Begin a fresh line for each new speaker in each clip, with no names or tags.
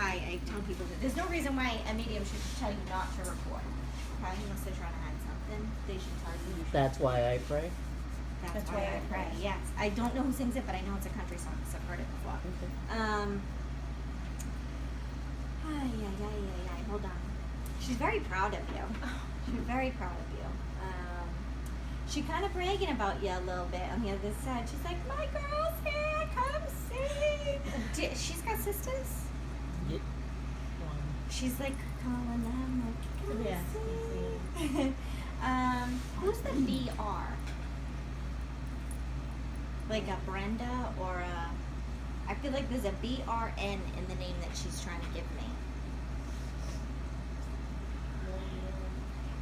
why I tell people that there's no reason why a medium should tell you not to report. Okay, unless they're trying to hide something, they should tell you.
That's why I pray.
That's why I pray. Yes, I don't know who sings it, but I know it's a country song because I've heard it before.
Okay.
Hold on. She's very proud of you. She's very proud of you. She kind of bragging about you a little bit on the other side. She's like, my girl's here, come sing. She's got sisters?
Yeah.
She's like calling them, like, come
Yeah.
sing. Who's the BR? Like a Brenda or a... I feel like there's a BRN in the name that she's trying to give me.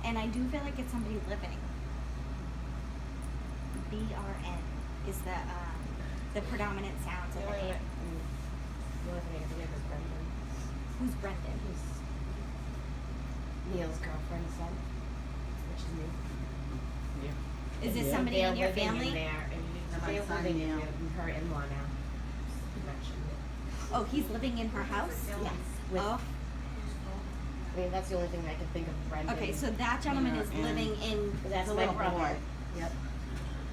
And I do feel like it's somebody living. BRN is the predominant sounds of the name.
The only thing I can think of is Brendan.
Who's Brendan?
Who's Neil's girlfriend's son, which is me.
Yeah.
Is this
Yeah.
somebody
They're
in your
living
family?
In there, and they're
son
living in
Neil.
her in-law now. He mentioned it.
Oh, he's living in her house?
Yes. With,
Oh,
I mean, that's the only thing I can think of. Brendan.
okay, so that gentleman is
Yeah,
living in
That's
the
my
little
brother.
boy.
Yep.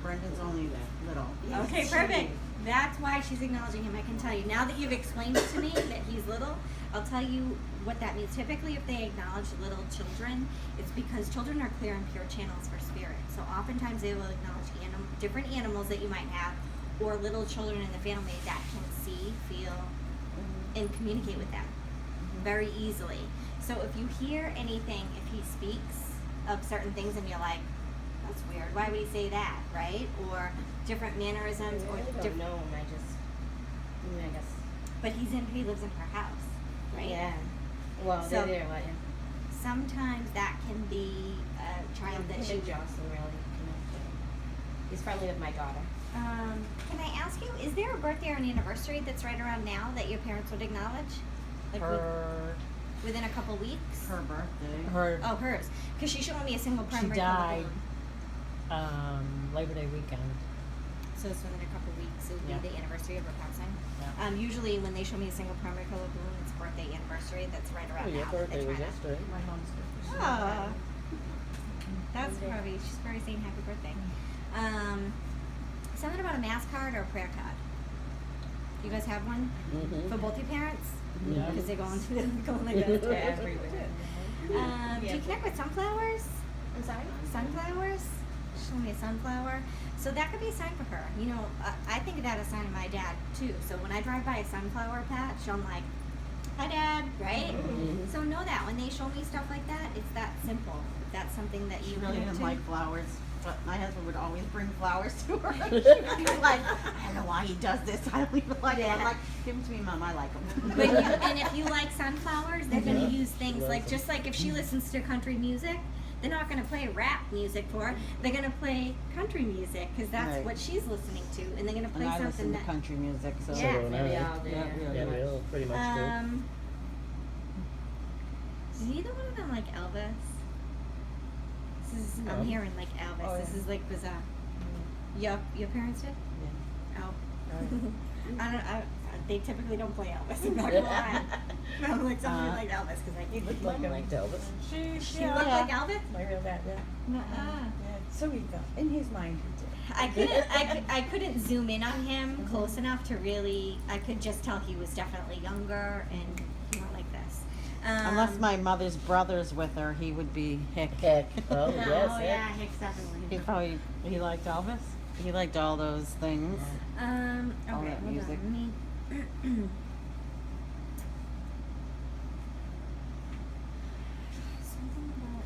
Brendan's only little.
Okay, perfect. That's why she's acknowledging him. I can tell you. Now that you've explained it to me that he's little, I'll tell you what that means. Typically, if they acknowledge little children, it's because children are clear and pure channels for spirit. So oftentimes they will acknowledge different animals that you might have, or little children in the family that can see, feel, and communicate with them very easily. So if you hear anything, if he speaks of certain things and you're like, that's weird, why would he say that, right? Or different mannerisms,
I
or
really don't
different,
know him. I guess.
but he lives in her house, right?
Yeah. Well,
So-
they're there, like,
Sometimes that can be a child that
him
she.
and Jocelyn really connected. He's friendly with my daughter.
Can I ask you, is there a birthday or an anniversary that's right around now that your parents would acknowledge? Like within a couple weeks?
Her birthday.
Her
Oh, hers. Because she showed me a single
she
primary
died
color
Labor Day weekend.
balloon. So it's within a couple weeks. It would
Yeah.
be the anniversary of her passing.
Yeah.
Usually when they show me a single primary color balloon, it's birthday anniversary. That's right around
Oh, your
now.
birthday
They
was
try to-
yesterday.
My mom's birthday.
Oh, that's probably, she's probably saying happy birthday. Something about a mass card or a prayer card. You guys have one
Mm-hmm.
for both your parents?
Yeah.
Because they're going like that.
Everywhere.
Do you connect with sunflowers?
I'm sorry?
Sunflowers? Show me a sunflower. So that could be a sign for her. You know, I think of that as a sign of my dad too. So when I drive by a sunflower patch, I'm like, hi Dad, right?
Mhm.
So know that when they show me stuff like that, it's that simple. If that's something that
She
you
really
connect
didn't
to.
like flowers, but my husband would always bring flowers to her. She would be like, I don't know why he does this. I don't even like them. I'm
Yeah.
like, give them to me, Mom. I like them.
But and if you like sunflowers, they're going
Yeah.
to use things
Love
like,
them.
just like if she listens to country music, they're not going to play rap music for her. They're going to play country music because that's
Right.
what she's listening to, and they're going to play
And I
something
listen to
that.
country music, so.
Yeah.
So do
Yeah, we
I.
all do.
Yeah, really
Yeah, we
much.
all pretty much do.
Is either one of them like Elvis? This is,
No.
I'm hearing like Elvis.
Oh,
This
yeah.
is like bizarre. Your parents did?
Yeah.
Oh. They typically don't play Elvis. I'm not gonna lie. I'm like somebody like Elvis because I can't
Looked like I liked Elvis.
She looked like Elvis?
My real dad, yeah.
Nuh-uh.
So he felt, in his mind, he did.
I couldn't zoom in on him close enough to really. I could just tell he was definitely younger and he went like this.
Unless my mother's brother's with her, he would be Hick.
Heck. Oh, yes.
Oh yeah, Hicks definitely.
He liked Elvis. He liked all those things. All
Okay,
that
hold
music.
on. Let me. Something about,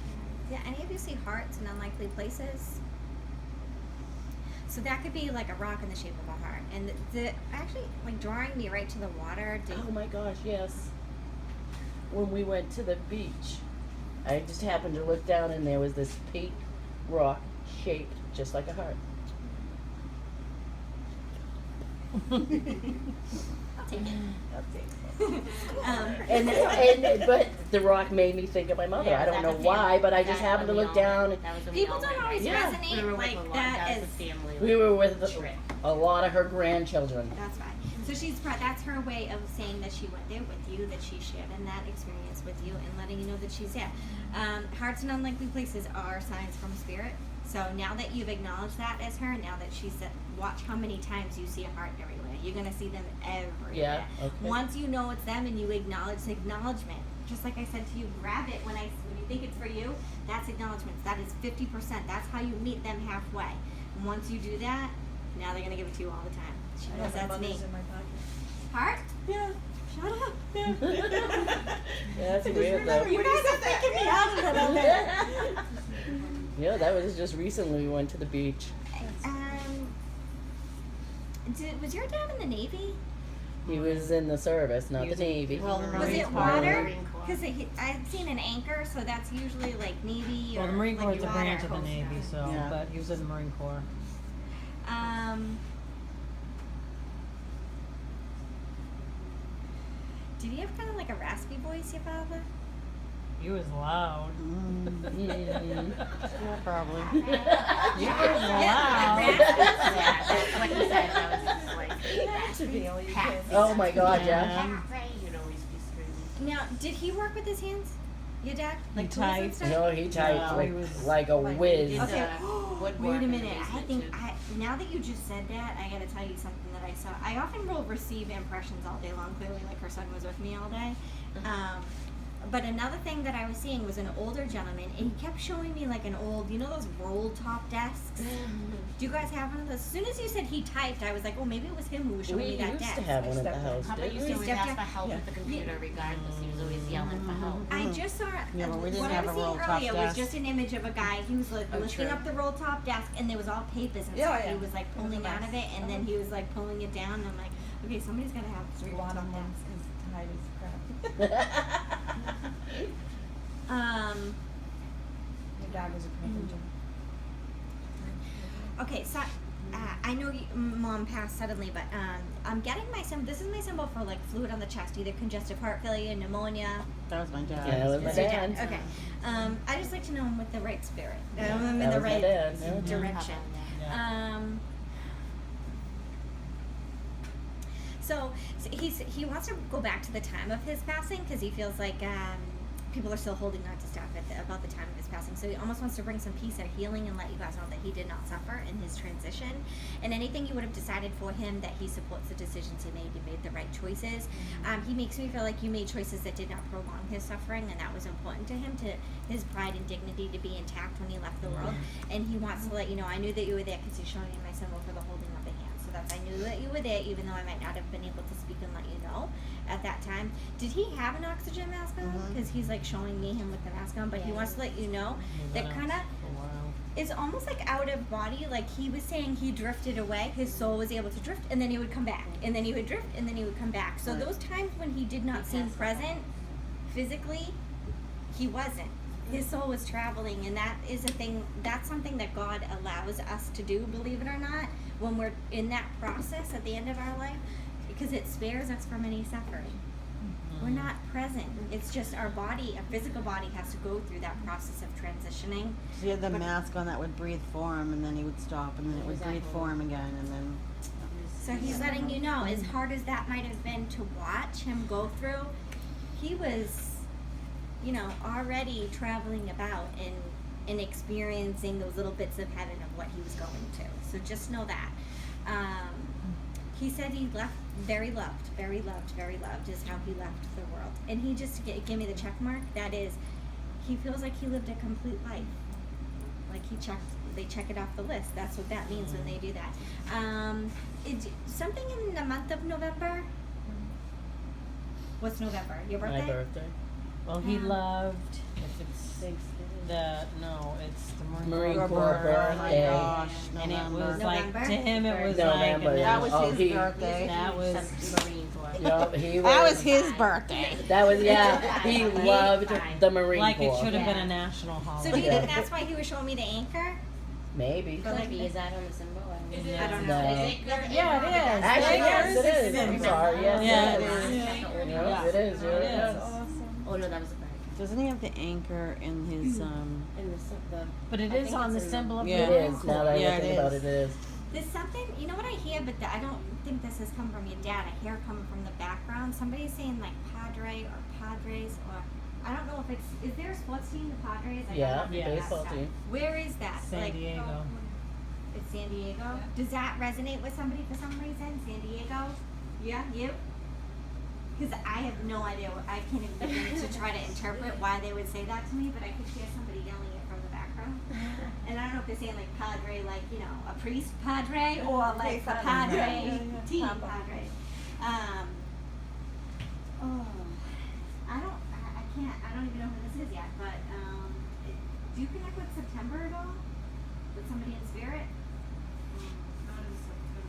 yeah, any of you see hearts in unlikely places? So that could be like a rock in the shape of a heart, and the actually like drawing me right to the water.
Oh my gosh, yes. When we went to the beach, I just happened to look down and there was this pink rock shaped just like a heart.
I'll take it.
But the rock made me think of my mother.
Yeah,
I don't
that's
know
a
why,
family.
but I just
That's
happened to
when we
look
all
down.
went. That was when we
People
all
don't
went,
always
right?
Yeah.
resonate
We were with
like
a lot.
that
That
as.
was a family.
We were with
trip.
a lot of her grandchildren.
That's fine. So So that's her way of saying that she went there with you, that she shared in that experience with you, and letting you know that she's there. Hearts in unlikely places are signs from spirit. So now that you've acknowledged that as her, now that she said, watch how many times you see a heart everywhere. You're gonna see them everywhere.
Yeah, okay.
Once you know it's them and you acknowledge the acknowledgement, just like I said to you, grab it when you think it's for you. That's acknowledgement. That is 50%. That's how you meet them halfway. And once you do that, now they're gonna give it to you all the time. She knows that's me.
In my pocket.
Heart?
Yeah.
Shut up.
Yeah, that's weird though.
You guys are freaking me out a little bit.
Yeah, that was just recently we went to the beach.
Was your dad in the Navy?
He was in the service, not the Navy.
Well, the
Was
Marine
it
Corps.
water?
Marine Corps.
Because I've seen an anchor, so that's usually like Navy or
Well, the Marine
like
Corps is a
water.
branch of the Navy, so,
Yeah.
but he was in the Marine Corps.
Did he have kind of like a raspy voice, your father?
He was loud.
Mm.
Yeah, probably.
He was
Yeah,
loud.
Yeah, that's what he said. That was like, Pat.
Oh my God, yeah.
Pat, you'd always be screaming.
Now, did he work with his hands? Your dad?
He
Like tools and
typed.
stuff?
No, he typed
No,
like,
he was-
like a whiz.
It's
Okay.
woodwork
Wait a
in the
minute. I
basement,
think
too.
now that you just said that, I gotta tell you something that I saw. I often will receive impressions all day long. Clearly, like her son was with me all day. But another thing that I was seeing was an older gentleman, and he kept showing me like an old, you know, those roll top desks. Do you guys have one of those? As soon as you said he typed, I was like, oh, maybe it was him who was showing
We
me that
used
desk.
to have one at the house,
Papa
didn't
used
we?
to always
Step
ask
down.
for help
Yeah.
with the computer regardless. He was always yelling for help.
I just saw
Yeah, but we didn't
what
have
I
a
was
roll
seeing
top
earlier was
desk.
just an image of a guy. He was like
Oh,
lifting
true.
up the roll top desk, and there was all papers and
Yeah,
stuff.
yeah.
He was like
It was
pulling
a
out of
mess.
it, and then he was like pulling it down. And I'm like, okay, somebody's gotta have three roll top desks.
is tight as crap. Your dad was a carpenter.
Okay, so I know mom passed suddenly, but I'm getting my symbol. This is my symbol for like fluid on the chest, either congestive heart failure, pneumonia.
That was my dad.
Yeah, that was my
That's your
dad.
Okay. I just like to know I'm with the right spirit. I'm in
That
the
was my
right
dad, yeah.
direction.
Yeah.
So he wants to go back to the time of his passing because he feels like people are still holding on to stuff about the time of his passing. So he almost wants to bring some peace and healing and let you guys know that he did not suffer in his transition. And anything you would have decided for him, that he supports the decisions he made. You made the right choices. He makes me feel like you made choices that did not prolong his suffering, and that was important to him, to his pride and dignity to be intact when he left the world. And he wants to let you know, I knew that you were there because he's showing you my symbol for the holding of the hand. So that's, I knew that you were there, even though I might not have been able to speak and let you know at that time. Did he have an oxygen mask on? Because he's like showing me him with the mask on, but he wants to let you know that kind of it's almost like out of body. Like he was saying, he drifted away. His soul was able to drift, and then he would come back, and then he would drift, and then he would come back. So those times when he did not seem present physically, he wasn't. His soul was traveling, and that is a thing. That's something that God allows us to do, believe it or not, when we're in that process at the end of our life, because it spares us from any suffering. We're not present. It's just our body, a physical body, has to go through that process of transitioning.
So he had the mask on that would breathe for him, and then he would stop, and then it would breathe for him again, and then.
So he's letting you know, as hard as that might have been to watch him go through, he was, you know, already traveling about and experiencing those little bits of heaven of what he was going to. So just know that. He said he left very loved, very loved, very loved is how he left the world. And he just gave me the check mark. That is, he feels like he lived a complete life. Like they check it off the list. That's what that means when they do that. Something in the month of November. What's November? Your birthday?
My birthday.
Well, he
Um,
loved, if it's it's the
Marine Corps
Oh my
birthday.
gosh,
And it was
November.
like, to him it was
November,
like,
yeah.
That was
Oh,
his
he-
birthday.
that was,
Marine Corps.
No, he was.
That was his birthday.
That was he loved
Fine.
the Marine
like it
Corps.
should have been
Yeah.
a national
So
holiday.
do you
Yeah.
think that's why he was showing me the anchor?
Maybe.
Could be. Is that on the symbol?
I don't
No.
know.
Yeah, it is.
Actually, yes, it is.
Yes.
I'm sorry. Yes,
Yeah,
it
it
is.
is.
Yes, it is.
It
Yes.
is.
Oh no, that was a bird.
Doesn't he have the anchor in his
And the
But it
I
is
think
on the
it's in
symbol of
Yeah.
the
It
Marine
is. Now that I
Yeah,
think
it
about
is.
it, it is.
There's something, you know what I hear, but I don't think this has come from your dad. I hear it coming from the background. Somebody's saying like Padre or Padres or I don't know if it's. Is there a sports team, the Padres? I
Yeah,
don't know if
yeah.
it's
baseball
that.
team.
Where is that?
San
like,
Diego.
It's San Diego. Does that resonate with somebody for some reason? San Diego? Yeah, you? Because I have no idea. I can't even begin to try to interpret why they would say that to me, but I could hear somebody yelling it from the background. And I don't know if they're saying like Padre, like, you know, a priest Padre, or like the Padre team Padre. Oh, I don't even know who this is yet, but do you connect with September at all? With somebody in spirit?
Not in September.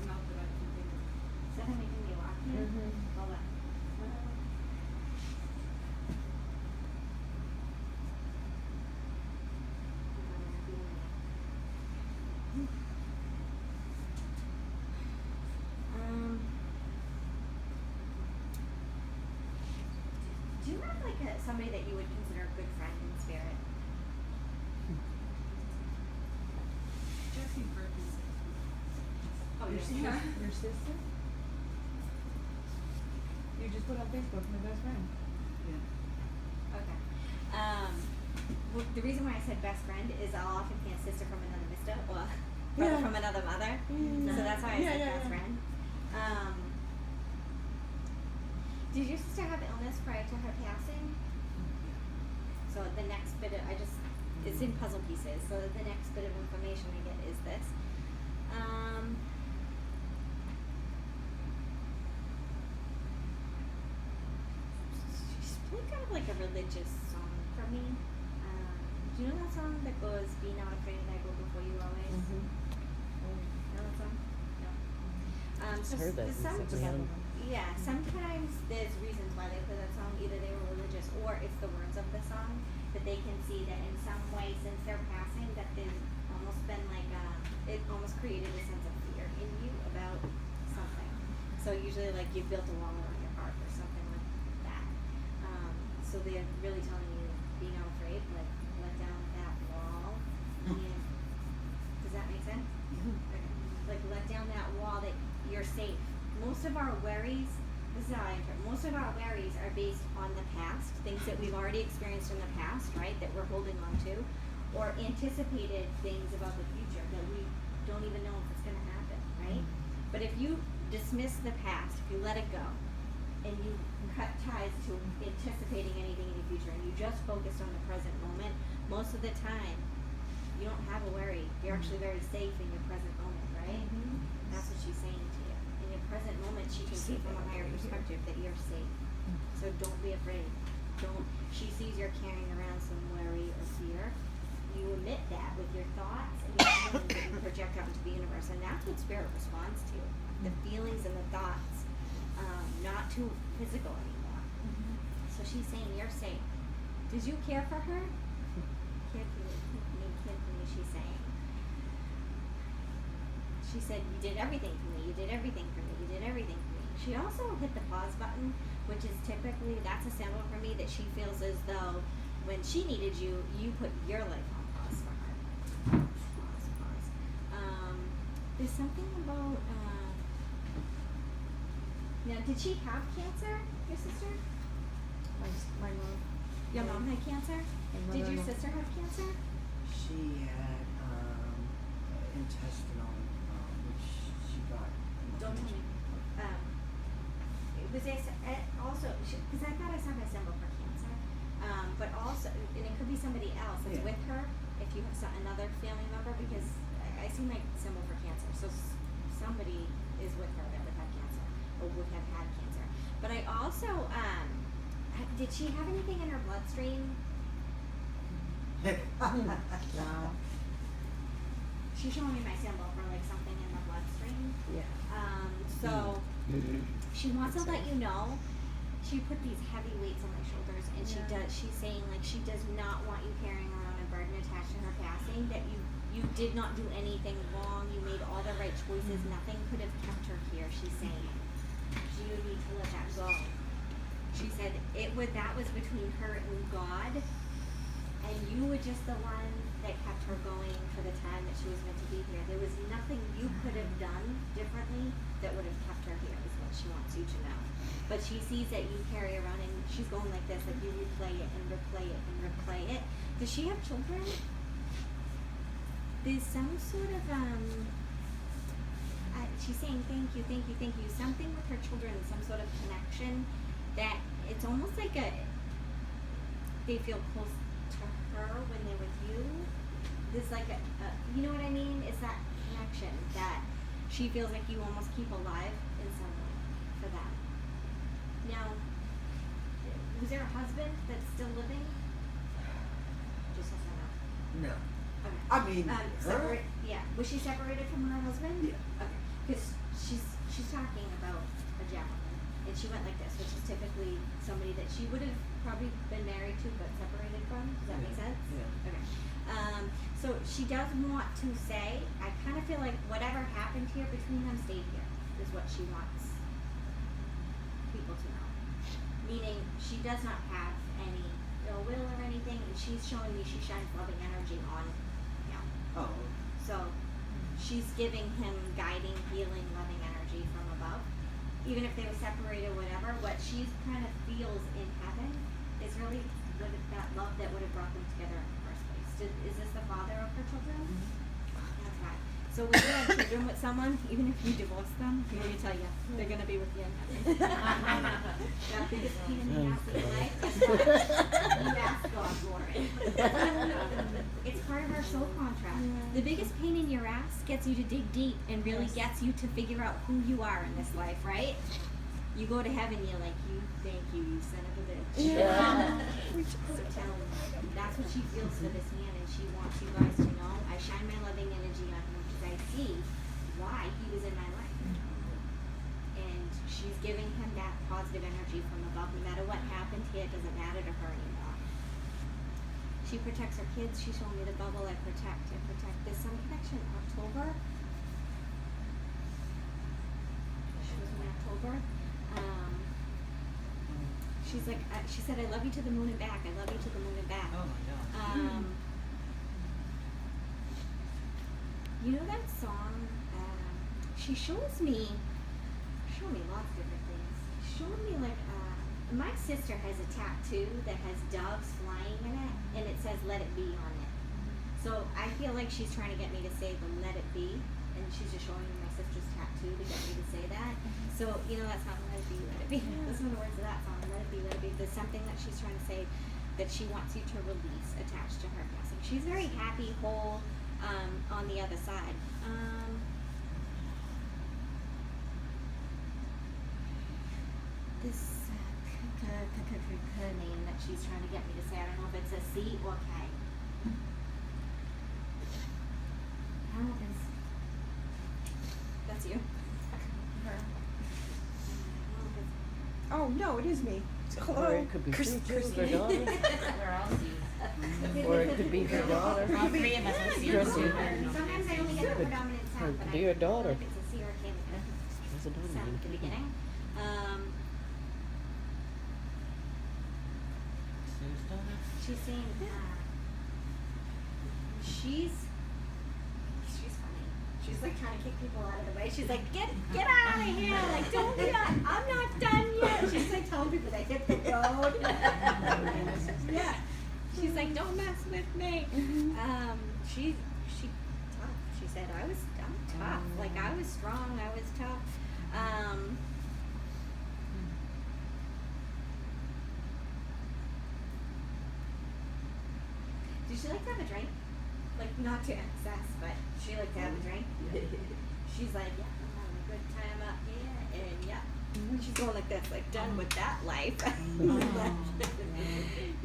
Not that I can think of.
Is that making me walk here?
Mhm.
Hold on. Do you have like somebody that you would consider a good friend in spirit?
Jesse Perkins.
Oh, your
Your sister? You just put on Facebook, my best friend. Yeah.
Okay. Well, the reason why I said best friend is I'll often hear sister from another mister or brother
Yeah.
from another mother. So that's why I said best friend. Did your sister have illness prior to her passing? So the next bit of, it's in puzzle pieces. So the next bit of information we get is this. She's played kind of like a religious song for me. Do you know that song that goes, "Be not afraid, I go before you always"?
Mhm.
Know that song? No. So
Heard that
some,
since I was young.
yeah, sometimes there's reasons why they play that song. Either they were religious or it's the words of the song that they can see that in some way since their passing that there's almost been like it almost created a sense of fear in you about something. So usually like you've built a wall around your heart or something like that. So they're really telling you, be not afraid, like let down that wall. And does that make sense? Okay. Like let down that wall that you're safe. Most of our worries, this is how I interpret, most of our worries are based on the past, things that we've already experienced in the past, right, that we're holding on to, or anticipated things about the future that we don't even know if it's going to happen, right? But if you dismiss the past, if you let it go, and you cut ties to anticipating anything in the future, and you just focus on the present moment, most of the time, you don't have a worry. You're actually very safe in your present moment, right? That's what she's saying to you. In your present moment, she can see from a higher perspective that you're safe. So don't be afraid. She sees you're carrying around some worry or fear. You emit that with your thoughts and your feelings that you project out into the universe. And that's what spirit responds to. The feelings and the thoughts, not too physical anymore. So she's saying you're safe. Did you care for her? Carefully, she's saying. She said, you did everything for me, you did everything for me, you did everything for me. She also hit the pause button, which is typically, that's a symbol for me that she feels as though when she needed you, you put your life on pause for her. Pause. There's something about, now, did she have cancer, your sister?
My mom.
Your mom had cancer? Did your sister have cancer?
She had intestinal, which she got.
Don't tell me. Was also, because I thought I saw my symbol for cancer, but also, and it could be somebody else that's
Yeah.
with her, if you have another family member, because I see my symbol for cancer, so somebody is with her that would have cancer, or would have had cancer. But I also, did she have anything in her bloodstream?
Wow.
She's showing me my symbol for like something in the bloodstream.
Yeah.
So she wants to let you know. She put these heavy weights on my shoulders, and she's saying like she does not want you carrying around a burden attached to her passing. That you did not do anything wrong. You made all the right choices. Nothing could have kept her here. She's saying you need to let that go. She said that was between her and God, and you were just the one that kept her going for the time that she was meant to be here. There was nothing you could have done differently that would have kept her here, is what she wants you to know. But she sees that you carry around and she's going like this, like you replay it and replay it and replay it. Does she have children? There's some sort of she's saying thank you, thank you, thank you. Something with her children, some sort of connection that it's almost like they feel close to her when they're with you. There's like you know what I mean? It's that connection that she feels like you almost keep alive in some way for them. Now, was there a husband that's still living? Just yes or no?
No.
Okay.
I mean,
Separate. Yeah. Was she separated from her husband?
Yeah.
Okay. Because she's talking about a gentleman, and she went like this, which is typically somebody that she would have probably been married to but separated from. Does that make sense?
Yeah.
Okay. So she does want to say, I kind of feel like whatever happened here between them stayed here, is what she wants people to know. Meaning, she does not have any ill will or anything, and she's showing me she shines loving energy on him.
Oh.
So, she's giving him guiding, healing, loving energy from above. Even if they were separated or whatever, what she kind of feels in heaven is really that love that would have brought them together in the first place. Is this the father of her children? That's right. So when you have children with someone, even if you divorce them, let me tell you, they're going to be with you in heaven. That biggest pain in the ass of your life, guess what? You ask God for it. It's part of our soul contract. The biggest pain in your ass gets you to dig deep and really gets you to figure out who you are in this life, right? You go to heaven, you're like, thank you, you son of a bitch. So tell him, that's what she feels for this man, and she wants you guys to know, I shine my loving energy on him because I see why he was in my life. And she's giving him that positive energy from above. No matter what happened here, it doesn't matter to her anymore. She protects her kids. She showed me the bubble. I protect. There's some connection in October. She was in October. She's like, she said, I love you to the moon and back. I love you to the moon and back.
Oh my God.
You know that song? She shows me lots of different things. She showed me like, my sister has a tattoo that has doves flying in it, and it says "Let It Be" on it. So I feel like she's trying to get me to say the "Let It Be," and she's just showing me my sister's tattoo to get me to say that. So you know that song, "Let It Be, Let It Be." Those are the words of that song. Let it be, let it be. There's something that she's trying to say that she wants you to release attached to her passing. She's very happy, whole, on the other side. This name that she's trying to get me to say, I don't know if it's a C or K. I don't know if it's, that's you. Her. I don't know if it's
Oh, no, it is me.
Or
Hello.
it could be
Christine.
her daughter.
We're all C's.
Or it could be her daughter.
All three of us are C's.
Chrissy.
Sometimes I only get the predominant
Or
sound,
it
but
could
I
be her
don't know
daughter.
if it's a C or a K
She has a daughter.
sound at the beginning. She's saying, she's funny. She's like trying to kick people out of the way. She's like, get out of here! Like, don't be I'm not done yet. She's like telling people to hit the road. Yeah. She's like, don't mess with me. She tough. She said, I'm tough. Like I was strong. I was tough. Did she like to have a drink? Like, not to excess, but she liked to have a drink. She's like, yeah, I'm having a good time up here, and yeah. She's going like this, like, done with that life.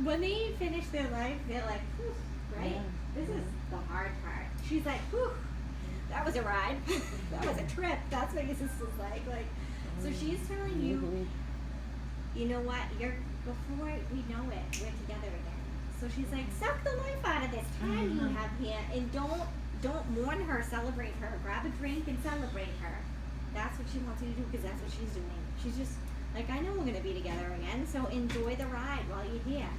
When they finish their life, they're like, whew, right? This is the hard part. She's like, whew, that was a ride. That was a trip. That's what your sister's like. So she's telling you, you know what, before we know it, we're together again. So she's like, suck the life out of this time you have here, and don't mourn her, celebrate her. Grab a drink and celebrate her. That's what she wants you to do, because that's what she's doing. She's just like, I know we're gonna be together again, so enjoy the ride while you're here.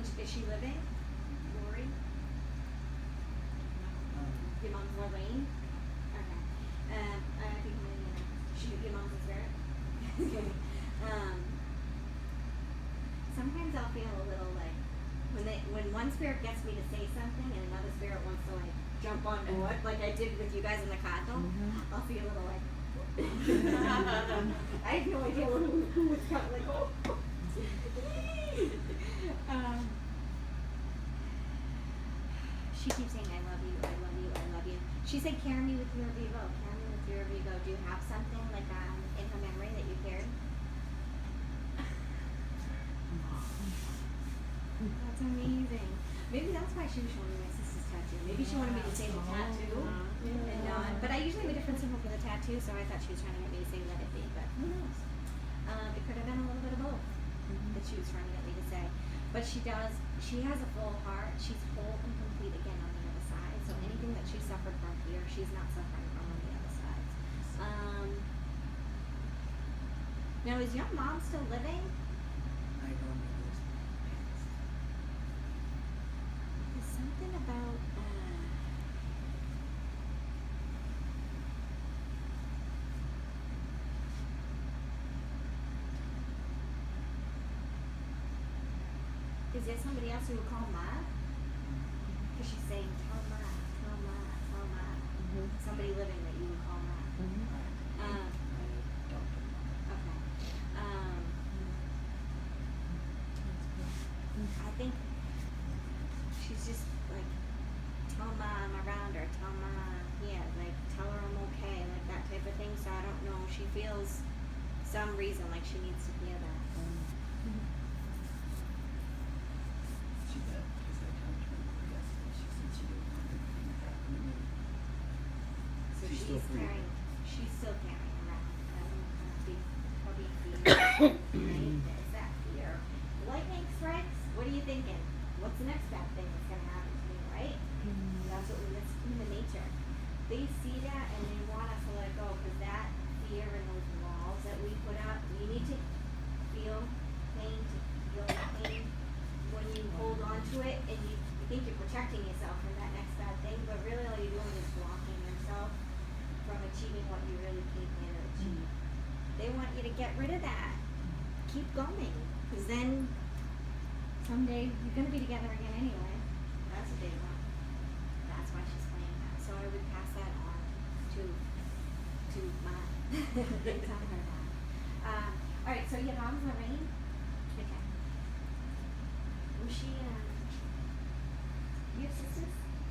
is she living? Lori? Your mom's Lorraine? Okay. I think maybe your mom's a spirit? Sometimes I'll feel a little like, when one spirit gets me to say something and another spirit wants to like jump on board, like I did with you guys in the castle, I'll feel a little like, I have no idea who it's coming, like, oh. She keeps saying, I love you, I love you, I love you. She said, carry me with your Vivo, carry me with your Vivo. Do you have something like in her memory that you carry? That's amazing. Maybe that's why she was showing me my sister's tattoo. Maybe she wanted me to say the tattoo and not. But I usually have a different symbol for the tattoo, so I thought she was trying to get me to say let it be. But who knows? It could have been a little bit of both that she was trying to get me to say. But she does. She has a full heart. She's whole and complete again on the other side. So anything that she suffered from here, she's not suffering from on the other side. Now, is your mom still living?
I don't know this.
There's something about. Is there somebody else who would call Ma? Because she's saying, tell Ma, tell Ma, tell Ma. Somebody living that you would call Ma.
I don't know.
Okay. I think she's just like, tell Ma I'm around her, tell Ma, yeah, like, tell her I'm okay, like that type of thing. So I don't know. She feels some reason like she needs to hear that.
She did, because I talked to her yesterday. She said she didn't want anything to happen to me.
So
She's
she's
still free.
carrying. She's still carrying around. Probably fear. Right? There's that fear. Lightning strikes. What are you thinking? What's the next bad thing that's gonna happen to me? Right? That's human nature. They see that and they want us to let it go because that fear and those walls that we put up. You need to feel pain. To feel pain when you hold on to it and you think you're protecting yourself from that next bad thing, but really all you're doing is blocking yourself from achieving what you really came here to achieve. They want you to get rid of that. Keep going, because then someday you're gonna be together again anyway. That's what they want. That's why she's playing that. So I would pass that on to Ma. Tell her that. All right. So your mom's Lorraine.